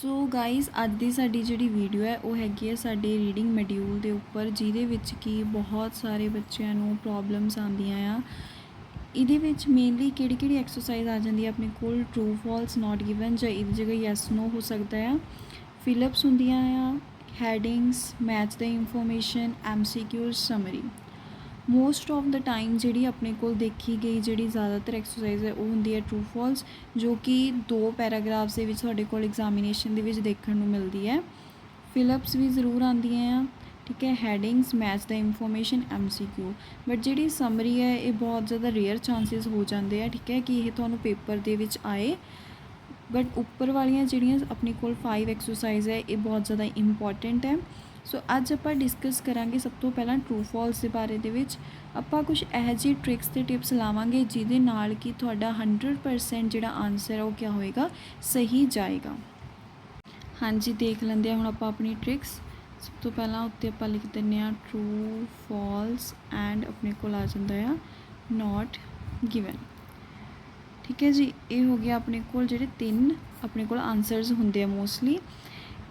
So guys ਅੱਜ ਦੀ ਸਾਡੀ ਜਿਹੜੀ ਵੀਡੀਓ ਹੈ ਉਹ ਹੈਗੀ ਹੈ ਸਾਡੇ ਰੀਡਿੰਗ ਮੋਡਿਊਲ ਦੇ ਉੱਪਰ ਜਿਹਦੇ ਵਿੱਚ ਕਿ ਬਹੁਤ ਸਾਰੇ ਬੱਚਿਆਂ ਨੂੰ ਪ੍ਰੋਬਲਮਸ ਆਉਂਦੀਆਂ ਆ। ਇਹਦੇ ਵਿੱਚ ਮੇਨਲੀ ਕਿਹੜੀ ਐਕਸਰਸਾਈਜ਼ ਆ ਜਾਂਦੀ ਹੈ ਆਪਣੇ ਕੋਲ ਟਰੂ ਫਾਲਸ ਨਾਟ ਗਿਵਨ ਜਾਂ ਇਹਦੀ ਜਗ੍ਹਾ ਯੈਸ ਨੋ ਹੋ ਸਕਦਾ ਆ। ਫਿਲਅਪਸ ਹੁੰਦੀਆਂ ਆ, headings, match the information, MCQs, summary. Most of the time ਜਿਹੜੀ ਆਪਣੇ ਕੋਲ ਦੇਖੀ ਗਈ ਜਿਹੜੀ ਜ਼ਿਆਦਾਤਰ ਐਕਸਰਸਾਈਜ਼ ਹੈ ਉਹ ਹੁੰਦੀ ਹੈ ਟਰੂ ਫਾਲਸ, ਜੋ ਕਿ 2 ਪੈਰਾਗ੍ਰਾਫਸ ਦੇ ਵਿੱਚ ਤੁਹਾਡੇ ਕੋਲ ਐਗਜ਼ਾਮੀਨੇਸ਼ਨ ਦੇ ਵਿੱਚ ਦੇਖਣ ਨੂੰ ਮਿਲਦੀ ਹੈ। ਫਿਲਅਪਸ ਵੀ ਜ਼ਰੂਰ ਆਉਂਦੀਆਂ ਆ, ਠੀਕ ਹੈ, headings, match the information, MCQ। But ਜਿਹੜੀ ਸਮਰੀ ਹੈ ਇਹ ਬਹੁਤ ਜ਼ਿਆਦਾ ਰੇਅਰ ਚਾਂਸਿਸ ਹੋ ਜਾਂਦੇ ਆ, ਠੀਕ ਹੈ, ਕਿ ਇਹ ਤੁਹਾਨੂੰ ਪੇਪਰ ਦੇ ਵਿੱਚ ਆਏ। ਬਟ ਉੱਪਰ ਵਾਲੀਆਂ ਜਿਹੜੀਆਂ ਆਪਣੇ ਕੋਲ 5 ਐਕਸਰਸਾਈਜ਼ ਹੈ ਇਹ ਬਹੁਤ ਜ਼ਿਆਦਾ ਇੰਪੋਰਟੈਂਟ ਹੈ। ਸੋ ਅੱਜ ਆਪਾਂ ਡਿਸਕਸ ਕਰਾਂਗੇ ਸਭ ਤੋਂ ਪਹਿਲਾਂ ਟਰੂ ਫਾਲਸ ਦੇ ਬਾਰੇ ਦੇ ਵਿੱਚ। ਆਪਾਂ ਕੁਝ ਇਹੋ ਜਿਹੀ ਟ੍ਰਿਕਸ ਅਤੇ ਟਿਪਸ ਲਾਵਾਂਗੇ ਜਿਹਦੇ ਨਾਲ ਕਿ ਤੁਹਾਡਾ 100% ਜਿਹੜਾ ਆਨਸਰ ਹੈ ਉਹ ਕਿਆ ਹੋਏਗਾ, ਸਹੀ ਜਾਏਗਾ। ਹਾਂਜੀ, ਦੇਖ ਲੈਂਦੇ ਹਾਂ ਹੁਣ ਆਪਾਂ ਆਪਣੀ ਟ੍ਰਿਕਸ। ਸਭ ਤੋਂ ਪਹਿਲਾਂ ਉੱਤੇ ਆਪਾਂ ਲਿਖ ਦਿੰਦੇ ਹਾਂ ਟਰੂ ਫਾਲਸ ਐਂਡ ਆਪਣੇ ਕੋਲ ਆ ਜਾਂਦਾ ਆ ਨਾਟ ਗਿਵਨ। ਠੀਕ ਹੈ ਜੀ, ਇਹ ਹੋ ਗਿਆ ਆਪਣੇ ਕੋਲ ਜਿਹੜੇ 3 ਆਪਣੇ ਕੋਲ ਆਨਸਰਸ ਹੁੰਦੇ ਆ ਮੋਸਟਲੀ।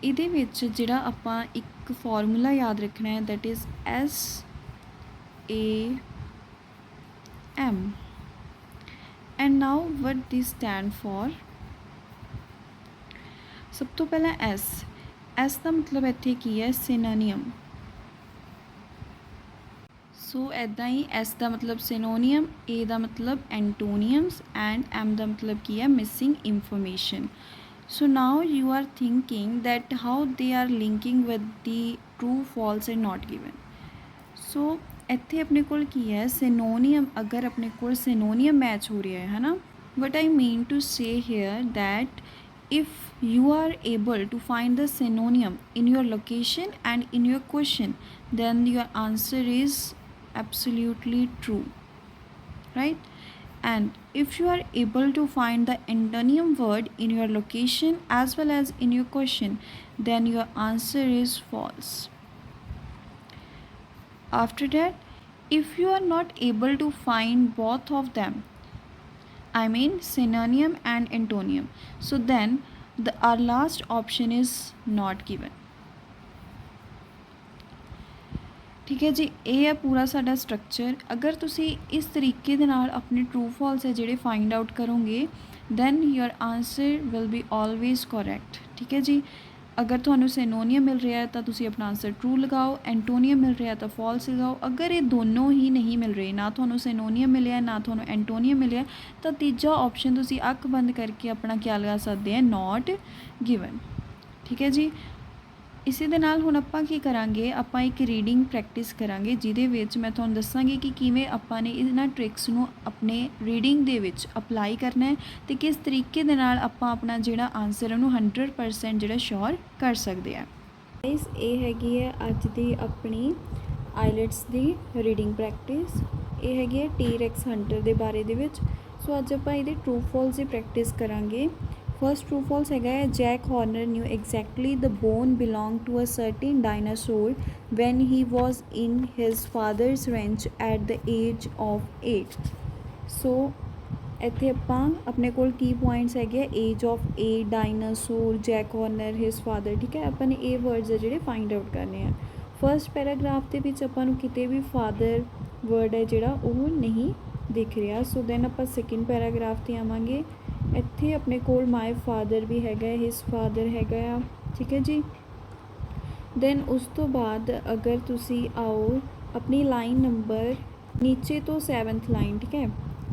ਇਹਦੇ ਵਿੱਚ ਜਿਹੜਾ ਆਪਾਂ ਇੱਕ ਫਾਰਮੂਲਾ ਯਾਦ ਰੱਖਣਾ ਹੈ, that is SAM। And now what this stand for. ਸਭ ਤੋਂ ਪਹਿਲਾਂ S ਦਾ ਮਤਲਬ ਇੱਥੇ ਕੀ ਹੈ, ਸਿਨੋਨੀਅਮ। ਸੋ ਇੱਦਾਂ ਹੀ S ਦਾ ਮਤਲਬ ਸਿਨੋਨੀਅਮ, A ਦਾ ਮਤਲਬ ਐਂਟੋਨੀਅਮਸ ਐਂਡ M ਦਾ ਮਤਲਬ ਕੀ ਹੈ, missing information. So now you are thinking that how they are linking with the true, false and not given. So ਇੱਥੇ ਆਪਣੇ ਕੋਲ ਕੀ ਹੈ, synonym। ਅਗਰ ਆਪਣੇ ਕੋਲ synonym ਮੈਚ ਹੋ ਰਿਹਾ ਹੈ ਨਾ, what I mean to say here that if you are able to find the synonym in your location and in your question, then your answer is absolutely true, right? And if you are able to find the antonym word in your location as well as in your question, then your answer is false. After that, if you are not able to find both of them, I mean synonym and antonym, so then our last option is not given. ਠੀਕ ਹੈ ਜੀ, ਇਹ ਹੈ ਪੂਰਾ ਸਾਡਾ structure. ਅਗਰ ਤੁਸੀਂ ਇਸ ਤਰੀਕੇ ਦੇ ਨਾਲ ਆਪਣੇ ਟਰੂ ਫਾਲਸ ਹੈ ਜਿਹੜੇ ਫਾਈਂਡ ਆਊਟ ਕਰੋਗੇ, then your answer will be always correct. ਠੀਕ ਹੈ ਜੀ, ਅਗਰ ਤੁਹਾਨੂੰ ਸਿਨੋਨੀਅਮ ਮਿਲ ਰਿਹਾ ਤਾਂ ਤੁਸੀਂ ਆਪਣਾ ਆਨਸਰ ਟਰੂ ਲਗਾਓ, ਐਂਟੋਨੀਅਮ ਮਿਲ ਰਿਹਾ ਤਾਂ ਫਾਲਸ ਲਗਾਓ। ਅਗਰ ਇਹ ਦੋਨੋਂ ਹੀ ਨਹੀਂ ਮਿਲ ਰਹੇ, ਨਾ ਤੁਹਾਨੂੰ ਸਿਨੋਨੀਅਮ ਮਿਲਿਆ ਨਾ ਤੁਹਾਨੂੰ ਐਂਟੋਨੀਅਮ ਮਿਲਿਆ, ਤਾਂ ਤੀਜਾ ਆਪਸ਼ਨ ਤੁਸੀਂ ਅੱਖ ਬੰਦ ਕਰਕੇ ਆਪਣਾ ਕਿਆ ਲਗਾ ਸਕਦੇ ਆ, ਨੋਟ ਗਿਵਨ। ਠੀਕ ਹੈ ਜੀ, ਇਸੇ ਦੇ ਨਾਲ ਹੁਣ ਆਪਾਂ ਕੀ ਕਰਾਂਗੇ, ਆਪਾਂ ਇੱਕ ਰੀਡਿੰਗ ਪ੍ਰੈਕਟਿਸ ਕਰਾਂਗੇ ਜਿਹਦੇ ਵਿੱਚ ਮੈਂ ਤੁਹਾਨੂੰ ਦੱਸਾਂਗੀ ਕਿ ਕਿਵੇਂ ਆਪਾਂ ਨੇ ਇਹਨਾਂ ਟ੍ਰਿਕਸ ਨੂੰ ਆਪਣੇ ਰੀਡਿੰਗ ਦੇ ਵਿੱਚ ਅਪਲਾਈ ਕਰਨਾ ਹੈ ਅਤੇ ਕਿਸ ਤਰੀਕੇ ਦੇ ਨਾਲ ਆਪਾਂ ਆਪਣਾ ਜਿਹੜਾ ਆਨਸਰ ਉਹਨੂੰ 100% ਜਿਹੜਾ ਸ਼ੋਰ ਕਰ ਸਕਦੇ ਆ। ਗਾਇਸ, ਇਹ ਹੈਗੀ ਹੈ ਅੱਜ ਦੀ ਆਪਣੀ ਆਈਲੈਟਸ ਦੀ ਰੀਡਿੰਗ ਪ੍ਰੈਕਟਿਸ। ਇਹ ਹੈਗੀ ਹੈ T-Rex ਹੰਟਰ ਦੇ ਬਾਰੇ ਦੇ ਵਿੱਚ। ਸੋ ਅੱਜ ਆਪਾਂ ਇਹਦੇ ਟਰੂ ਫਾਲਸ ਦੀ ਪ੍ਰੈਕਟਿਸ ਕਰਾਂਗੇ। फर्स्ट ट्रू फॉल्स है, Jack Horner knew exactly the bone belong to a certain dinosaur when he was in his father's ranch at the age of 8। So ਇੱਥੇ ਆਪਾਂ ਆਪਣੇ ਕੋਲ ਕੀ ਪੁਆਇੰਟਸ ਹੈਗੇ, age of 8, dinosaur, Jack Horner, his father. ਠੀਕ ਹੈ, ਆਪਾਂ ਨੇ ਇਹ ਵਰਡਸ ਆ ਜਿਹੜੇ ਫਾਈਂਡ ਆਊਟ ਕਰਨੇ ਆ। ਫਸਟ ਪੈਰਾਗ੍ਰਾਫ ਦੇ ਵਿੱਚ ਆਪਾਂ ਨੂੰ ਕਿਤੇ ਵੀ ਫਾਦਰ ਵਰਡ ਹੈ ਜਿਹੜਾ ਉਹ ਨਹੀਂ ਦਿਖ ਰਿਹਾ। ਸੋ ਦੈਨ ਆਪਾਂ ਸੈਕਿੰਡ ਪੈਰਾਗ੍ਰਾਫ 'ਤੇ ਆਵਾਂਗੇ। ਇੱਥੇ ਆਪਣੇ ਕੋਲ ਮਾਈ ਫਾਦਰ ਵੀ ਹੈਗਾ, ਹਿਸ ਫਾਦਰ ਹੈਗਾ ਆ। ਠੀਕ ਹੈ ਜੀ, ਦੈਨ ਉਸ ਤੋਂ ਬਾਅਦ ਅਗਰ ਤੁਸੀਂ ਆਓ ਆਪਣੀ ਲਾਈਨ ਨੰਬਰ ਨੀਚੇ ਤੋਂ 7th ਲਾਈਨ। ਠੀਕ ਹੈ,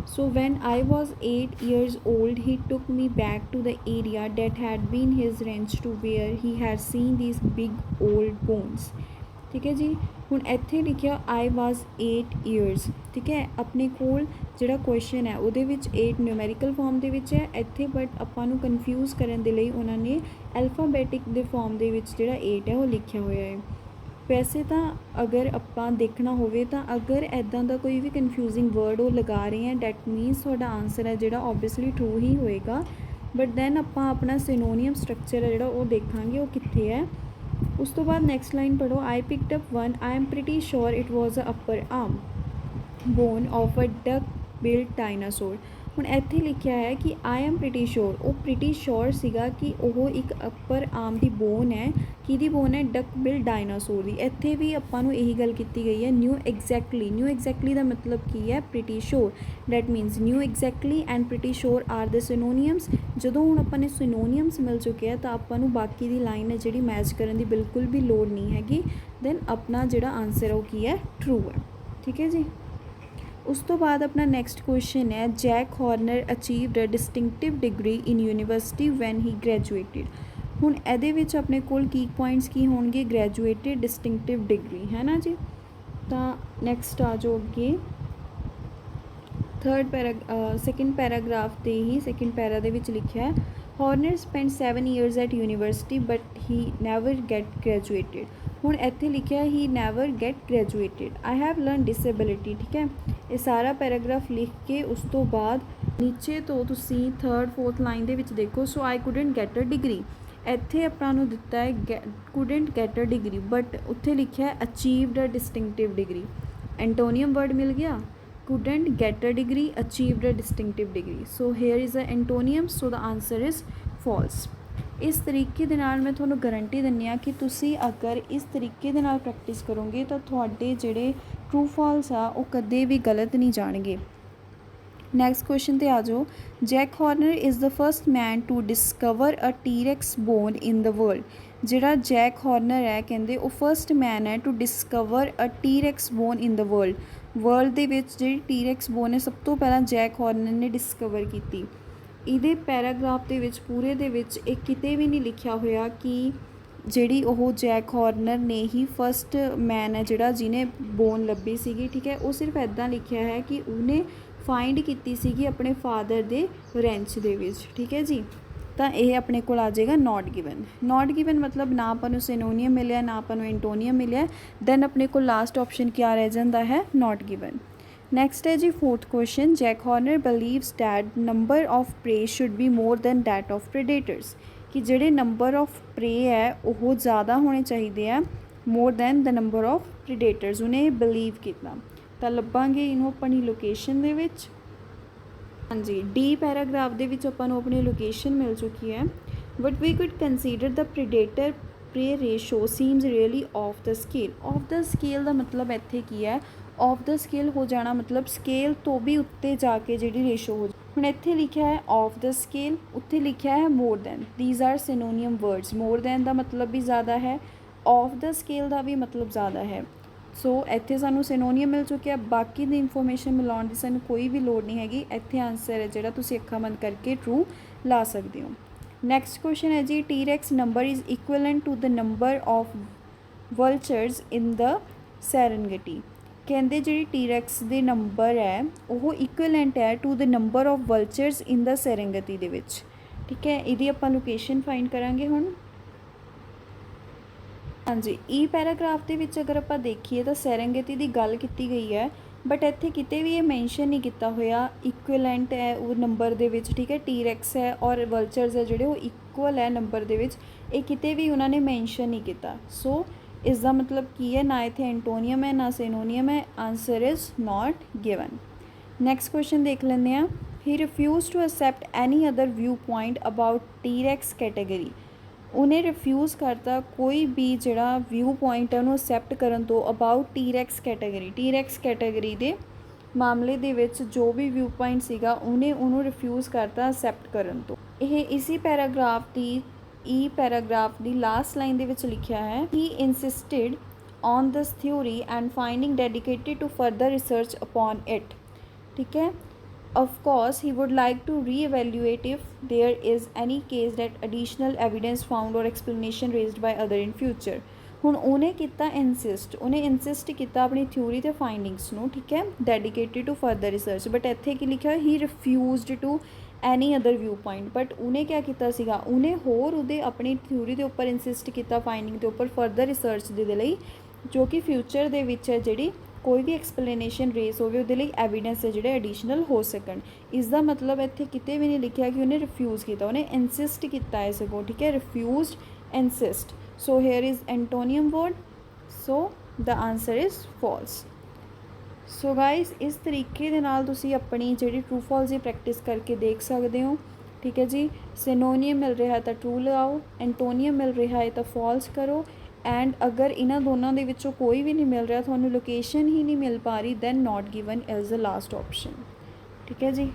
so when I was 8 years old he took me back to the area that had been his ranch to where he had seen these big old bones। ਠੀਕ ਹੈ ਜੀ, ਹੁਣ ਇੱਥੇ ਲਿਖਿਆ ਆਈ ਵਾਜ਼ 8 years। ਠੀਕ ਹੈ, ਆਪਣੇ ਕੋਲ ਜਿਹੜਾ ਕੁਐਸਚਨ ਹੈ ਉਹਦੇ ਵਿੱਚ 8 ਨਿਊਮੈਰੀਕਲ ਫਾਰਮ ਦੇ ਵਿੱਚ ਹੈ ਇੱਥੇ, ਬਟ ਆਪਾਂ ਨੂੰ ਕਨਫਿਊਜ਼ ਕਰਨ ਦੇ ਲਈ ਉਹਨਾਂ ਨੇ ਐਲਫਾਬੈਟਿਕ ਦੇ ਫਾਰਮ ਦੇ ਵਿੱਚ ਜਿਹੜਾ 8 ਹੈ ਉਹ ਲਿਖਿਆ ਹੋਇਆ ਹੈ। ਵੈਸੇ ਤਾਂ ਅਗਰ ਆਪਾਂ ਦੇਖਣਾ ਹੋਵੇ ਤਾਂ ਅਗਰ ਇੱਦਾਂ ਦਾ ਕੋਈ ਵੀ ਕਨਫਿਊਜ਼ਿੰਗ ਵਰਡ ਉਹ ਲਗਾ ਰਹੇ ਹੈ, ਡੈਟ ਮੀਨਸ ਤੁਹਾਡਾ ਆਨਸਰ ਹੈ ਜਿਹੜਾ ਓਬਵੀਅਸਲੀ ਟਰੂ ਹੀ ਹੋਏਗਾ। ਬਟ ਦੈਨ ਆਪਾਂ ਆਪਣਾ ਸਿਨੋਨੀਅਮ ਸਟਰਕਚਰ ਹੈ ਜਿਹੜਾ ਉਹ ਦੇਖਾਂਗੇ ਉਹ ਕਿੱਥੇ ਹੈ। ਉਸ ਤੋਂ ਬਾਅਦ ਨੈਕਸਟ ਲਾਈਨ ਪੜ੍ਹੋ, I picked up one, I am pretty sure it was a upper arm bone of a duck billed dinosaur. ਹੁਣ ਇੱਥੇ ਲਿਖਿਆ ਹੈ ਕਿ ਆਈ ਐਮ ਪ੍ਰੀਟੀ ਸ਼ੋਰ, ਉਹ ਪ੍ਰੀਟੀ ਸ਼ੋਰ ਸੀਗਾ ਕਿ ਉਹ ਇੱਕ ਅਪਰ ਆਰਮ ਦੀ ਬੋਨ ਹੈ। ਕਿਹਦੀ ਬੋਨ ਹੈ? ਡਕ ਬਿਲ ਡਾਇਨਾਸੋਰ ਦੀ। ਇੱਥੇ ਵੀ ਆਪਾਂ ਨੂੰ ਇਹੀ ਗੱਲ ਕੀਤੀ ਗਈ ਹੈ, ਨਿਊ ਐਗਜ਼ੈਕਟਲੀ। ਨਿਊ ਐਗਜ਼ੈਕਟਲੀ ਦਾ ਮਤਲਬ ਕੀ ਹੈ? Pretty sure. That means knew exactly and pretty sure are the synonyms. ਜਦੋਂ ਹੁਣ ਆਪਾਂ ਨੇ ਸਿਨੋਨੀਅਮਸ ਮਿਲ ਚੁੱਕੇ ਆ ਤਾਂ ਆਪਾਂ ਨੂੰ ਬਾਕੀ ਦੀ ਲਾਈਨ ਹੈ ਜਿਹੜੀ ਮੈਚ ਕਰਨ ਦੀ ਬਿਲਕੁਲ ਵੀ ਲੋੜ ਨਹੀਂ ਹੈਗੀ। ਦੈਨ ਆਪਣਾ ਜਿਹੜਾ ਆਨਸਰ ਉਹ ਕੀ ਹੈ? ਟਰੂ ਹੈ। ਠੀਕ ਹੈ ਜੀ। ਉਸ ਤੋਂ ਬਾਅਦ ਆਪਣਾ ਨੈਕਸਟ ਕੁਐਸਚਨ ਹੈ, Jack Horner achieved a distinctive degree in university when he graduated. ਹੁਣ ਇਹਦੇ ਵਿੱਚ ਆਪਣੇ ਕੋਲ ਕੀ ਪੁਆਇੰਟਸ ਕੀ ਹੋਣਗੇ? ਗ੍ਰੈਜੂਏਟਿਡ, ਡਿਸਟਿੰਕਟਿਵ ਡਿਗਰੀ, ਹੈ ਨਾ ਜੀ। ਤਾਂ ਨੈਕਸਟ ਆ ਜਾਓ ਅੱਗੇ ਸੈਕਿੰਡ ਪੈਰਾਗ੍ਰਾਫ 'ਤੇ ਹੀ, ਸੈਕਿੰਡ ਪੈਰਾ ਦੇ ਵਿੱਚ ਲਿਖਿਆ ਹੈ, Horner spend 7 years at university but he never get graduated. ਹੁਣ ਇੱਥੇ ਲਿਖਿਆ he never get graduated. I have learn disability. ਠੀਕ ਹੈ, ਇਹ ਸਾਰਾ ਪੈਰਾਗ੍ਰਾਫ ਲਿਖ ਕੇ ਉਸ ਤੋਂ ਬਾਅਦ ਨੀਚੇ ਤੋਂ ਤੁਸੀਂ 3rd 4th ਲਾਈਨ ਦੇ ਵਿੱਚ ਦੇਖੋ, so I couldn't get a degree. ਇੱਥੇ ਆਪਾਂ ਨੂੰ ਦਿੱਤਾ ਹੈ couldn't get a degree, but ਉੱਥੇ ਲਿਖਿਆ ਹੈ achieved a distinctive degree. Antonym word ਮਿਲ ਗਿਆ, couldn't get a degree, achieved a distinctive degree. So here is the antonyms, so the answer is false. ਇਸ ਤਰੀਕੇ ਦੇ ਨਾਲ ਮੈਂ ਤੁਹਾਨੂੰ ਗਾਰੰਟੀ ਦਿੰਦੀ ਹਾਂ ਕਿ ਤੁਸੀਂ ਅਗਰ ਇਸ ਤਰੀਕੇ ਦੇ ਨਾਲ ਪ੍ਰੈਕਟਿਸ ਕਰੋਗੇ ਤਾਂ ਤੁਹਾਡੇ ਜਿਹੜੇ ਟਰੂ ਫਾਲਸ ਆ ਉਹ ਕਦੇ ਵੀ ਗਲਤ ਨਹੀਂ ਜਾਣਗੇ। ਨੈਕਸਟ ਕੁਐਸਚਨ 'ਤੇ ਆ ਜਾਓ। Jack Horner is the first man to discover a T rex bone in the world. ਜਿਹੜਾ ਜੈਕ ਹੌਰਨਰ ਹੈ ਕਹਿੰਦੇ ਉਹ ਫਸਟ ਮੈਨ ਹੈ to discover a T rex bone in the world ਦੇ ਵਿੱਚ ਜਿਹੜੀ ਟੀਰੈਕਸ ਬੋਨ ਹੈ ਸਭ ਤੋਂ ਪਹਿਲਾਂ ਜੈਕ ਹੌਰਨਰ ਨੇ ਡਿਸਕਵਰ ਕੀਤੀ। ਇਹਦੇ ਪੈਰਾਗ੍ਰਾਫ ਦੇ ਵਿੱਚ ਪੂਰੇ ਦੇ ਵਿੱਚ ਇਹ ਕਿਤੇ ਵੀ ਨਹੀਂ ਲਿਖਿਆ ਹੋਇਆ ਕਿ ਜਿਹੜੀ ਉਹ ਜੈਕ ਹੌਰਨਰ ਨੇ ਹੀ ਫਸਟ ਮੈਨ ਹੈ ਜਿਹੜਾ ਜਿਹਨੇ ਬੋਨ ਲੱਭੀ ਸੀਗੀ। ਠੀਕ ਹੈ, ਉਹ ਸਿਰਫ ਇੱਦਾਂ ਲਿਖਿਆ ਹੈ ਕਿ ਉਹਨੇ ਫਾਈਂਡ ਕੀਤੀ ਸੀਗੀ ਆਪਣੇ ਫਾਦਰ ਦੇ ਰੈਂਚ ਦੇ ਵਿੱਚ। ਠੀਕ ਹੈ ਜੀ, ਤਾਂ ਇਹ ਆਪਣੇ ਕੋਲ ਆ ਜਾਏਗਾ ਨੋਟ ਗਿਵਨ। ਨੋਟ ਗਿਵਨ ਮਤਲਬ ਨਾ ਆਪਾਂ ਨੂੰ ਸਿਨੋਨੀਅਮ ਮਿਲਿਆ ਨਾ ਆਪਾਂ ਨੂੰ ਐਂਟੋਨੀਅਮ ਮਿਲਿਆ, ਦੈਨ ਆਪਣੇ ਕੋਲ ਲਾਸਟ ਆਪਸ਼ਨ ਕਿਆ ਰਹਿ ਜਾਂਦਾ ਹੈ? Note given. ਨੈਕਸਟ ਹੈ ਜੀ 4th question, Jack Horner believes that number of prey should be more than that of predators. ਕਿ ਜਿਹੜੇ ਨੰਬਰ ਆਫ ਪ੍ਰੇ ਹੈ ਉਹ ਜ਼ਿਆਦਾ ਹੋਣੇ ਚਾਹੀਦੇ ਆ more than the number of predators. ਉਹਨੇ ਬਿਲੀਵ ਕੀਤਾ। ਤਾਂ ਲੱਭਾਂਗੇ ਇਹਨੂੰ ਆਪਣੀ ਲੋਕੇਸ਼ਨ ਦੇ ਵਿੱਚ। ਹਾਂਜੀ, ਡੀ ਪੈਰਾਗ੍ਰਾਫ ਦੇ ਵਿੱਚ ਆਪਾਂ ਨੂੰ ਆਪਣੀ ਲੋਕੇਸ਼ਨ ਮਿਲ ਚੁੱਕੀ ਹੈ। But we could consider the predator prey ratio seems really off the scale. Off the scale ਦਾ ਮਤਲਬ ਇੱਥੇ ਕੀ ਹੈ? ਆਫ ਦ ਸਕੇਲ ਹੋ ਜਾਣਾ ਮਤਲਬ ਸਕੇਲ ਤੋਂ ਵੀ ਉੱਤੇ ਜਾ ਕੇ ਜਿਹੜੀ ਰੇਸ਼ੋ ਹੋ। ਹੁਣ ਇੱਥੇ ਲਿਖਿਆ ਹੈ ਆਫ ਦ ਸਕੇਲ, ਉੱਥੇ ਲਿਖਿਆ ਹੈ more than. These are synonym words. More than ਦਾ ਮਤਲਬ ਵੀ ਜ਼ਿਆਦਾ ਹੈ, ਆਫ ਦ ਸਕੇਲ ਦਾ ਵੀ ਮਤਲਬ ਜ਼ਿਆਦਾ ਹੈ। ਸੋ ਇੱਥੇ ਸਾਨੂੰ ਸਿਨੋਨੀਅਮ ਮਿਲ ਚੁੱਕਿਆ, ਬਾਕੀ ਦੀ ਇਨਫੋਰਮੇਸ਼ਨ ਮਿਲਾਉਣ ਦੀ ਸਾਨੂੰ ਕੋਈ ਵੀ ਲੋੜ ਨਹੀਂ ਹੈਗੀ। ਇੱਥੇ ਆਨਸਰ ਹੈ ਜਿਹੜਾ ਤੁਸੀਂ ਅੱਖਾਂ ਬੰਦ ਕਰਕੇ ਟਰੂ ਲਾ ਸਕਦੇ ਹੋ। ਨੈਕਸਟ ਕੁਐਸਚਨ ਹੈ ਜੀ, T rex number is equivalent to the number of vultures in the Serengeti. ਕਹਿੰਦੇ ਜਿਹੜੀ ਟੀਰੈਕਸ ਦੇ ਨੰਬਰ ਹੈ ਉਹ ਇਕੁਅਲੈਂਟ ਹੈ to the number of vultures in the Serengeti ਦੇ ਵਿੱਚ। ਠੀਕ ਹੈ, ਇਹਦੀ ਆਪਾਂ ਲੋਕੇਸ਼ਨ ਫਾਈਂਡ ਕਰਾਂਗੇ ਹੁਣ। ਹਾਂਜੀ, ਈ ਪੈਰਾਗ੍ਰਾਫ ਦੇ ਵਿੱਚ ਅਗਰ ਆਪਾਂ ਦੇਖੀਏ ਤਾਂ ਸੈਰੰਗੇਟੀ ਦੀ ਗੱਲ ਕੀਤੀ ਗਈ ਹੈ, ਬਟ ਇੱਥੇ ਕਿਤੇ ਵੀ ਇਹ ਮੈਂਸ਼ਨ ਨਹੀਂ ਕੀਤਾ ਹੋਇਆ ਇਕੁਅਲੈਂਟ ਹੈ ਉਹ ਨੰਬਰ ਦੇ ਵਿੱਚ। ਠੀਕ ਹੈ, ਟੀਰੈਕਸ ਹੈ ਔਰ ਵਲਚਰਸ ਹੈ ਜਿਹੜੇ ਉਹ ਇਕੁਅਲ ਹੈ ਨੰਬਰ ਦੇ ਵਿੱਚ, ਇਹ ਕਿਤੇ ਵੀ ਉਹਨਾਂ ਨੇ ਮੈਂਸ਼ਨ ਨਹੀਂ ਕੀਤਾ। ਸੋ ਇਸ ਦਾ ਮਤਲਬ ਕੀ ਹੈ? ਨਾ ਇੱਥੇ ਐਂਟੋਨੀਅਮ ਹੈ ਨਾ ਸਿਨੋਨੀਅਮ ਹੈ। Answer is not given. Next question ਦੇਖ ਲੈਂਦੇ ਹਾਂ। He refuse to accept any other view point about T rex category. ਉਹਨੇ ਰਿਫਿਊਜ਼ ਕਰਤਾ ਕੋਈ ਵੀ ਜਿਹੜਾ ਵਿਊ ਪੁਆਇੰਟ ਹੈ ਉਹਨੂੰ ਅਸੈਪਟ ਕਰਨ ਤੋਂ ਅਬਾਊਟ ਟੀਰੈਕਸ ਕੈਟੇਗਰੀ। ਟੀਰੈਕਸ ਕੈਟੇਗਰੀ ਦੇ ਮਾਮਲੇ ਦੇ ਵਿੱਚ ਜੋ ਵੀ ਵਿਊ ਪੁਆਇੰਟ ਸੀਗਾ ਉਹਨੂੰ ਰਿਫਿਊਜ਼ ਕਰਤਾ ਅਸੈਪਟ ਕਰਨ ਤੋਂ। ਇਹ ਇਸੀ ਪੈਰਾਗ੍ਰਾਫ ਦੀ ਈ ਪੈਰਾਗ੍ਰਾਫ ਦੀ ਲਾਸਟ ਲਾਈਨ ਦੇ ਵਿੱਚ ਲਿਖਿਆ ਹੈ, he insisted on this theory and finding dedicated to further research upon it. ਠੀਕ ਹੈ, of course he would like to re-evaluate if there is any case that additional evidence found or explanation raised by other in future। ਹੁਣ ਉਹਨੇ ਕੀਤਾ ਉਹਨੇ insist ਕੀਤਾ ਆਪਣੀ theory ਤੇ findings ਨੂੰ। ਠੀਕ ਹੈ, dedicated to further research, but ਇੱਥੇ ਕੀ ਲਿਖਿਆ? He refused to any other view point. But ਉਹਨੇ ਕਿਆ ਕੀਤਾ ਸੀਗਾ? ਉਹਨੇ ਹੋਰ ਉਹਦੇ ਆਪਣੀ ਥਿਊਰੀ ਦੇ ਉੱਪਰ ਇਨਸਿਸਟ ਕੀਤਾ, ਫਾਈਂਡਿੰਗ ਦੇ ਉੱਪਰ ਫਰਦਰ ਰਿਸਰਚ ਦੇ ਲਈ, ਜੋ ਕਿ ਫਿਊਚਰ ਦੇ ਵਿੱਚ ਹੈ ਜਿਹੜੀ ਕੋਈ ਵੀ ਐਕਸਪਲੇਨੇਸ਼ਨ ਰੇਸ ਹੋਵੇ ਉਹਦੇ ਲਈ ਐਵੀਡੈਂਸ ਹੈ ਜਿਹੜੇ ਐਡੀਸ਼ਨਲ ਹੋ ਸਕਣ। ਇਸ ਦਾ ਮਤਲਬ ਇੱਥੇ ਕਿਤੇ ਵੀ ਨਹੀਂ ਲਿਖਿਆ ਕਿ ਉਹਨੇ ਰਿਫਿਊਜ਼ ਕੀਤਾ, ਉਹਨੇ ਇਨਸਿਸਟ ਕੀਤਾ ਹੈ ਸਗੋਂ। ਠੀਕ ਹੈ, refused, insist. So here is antonym word, so the answer is false. So guys ਇਸ ਤਰੀਕੇ ਦੇ ਨਾਲ ਤੁਸੀਂ ਆਪਣੀ ਜਿਹੜੀ ਟਰੂ ਫਾਲਸ ਦੀ ਪ੍ਰੈਕਟਿਸ ਕਰਕੇ ਦੇਖ ਸਕਦੇ ਹੋ। ਠੀਕ ਹੈ ਜੀ। ਸਿਨੋਨੀਅਮ ਮਿਲ ਰਿਹਾ ਤਾਂ ਟਰੂ ਲਗਾਓ, ਐਂਟੋਨੀਅਮ ਮਿਲ ਰਿਹਾ ਹੈ ਤਾਂ ਫਾਲਸ ਕਰੋ, ਐਂਡ ਅਗਰ ਇਹਨਾਂ ਦੋਨਾਂ ਦੇ ਵਿੱਚੋਂ ਕੋਈ ਵੀ ਨਹੀਂ ਮਿਲ ਰਿਹਾ, ਤੁਹਾਨੂੰ ਲੋਕੇਸ਼ਨ ਹੀ ਨਹੀਂ ਮਿਲ ਪਾ ਰਹੀ, then not given is the last option. ਠੀਕ ਹੈ ਜੀ।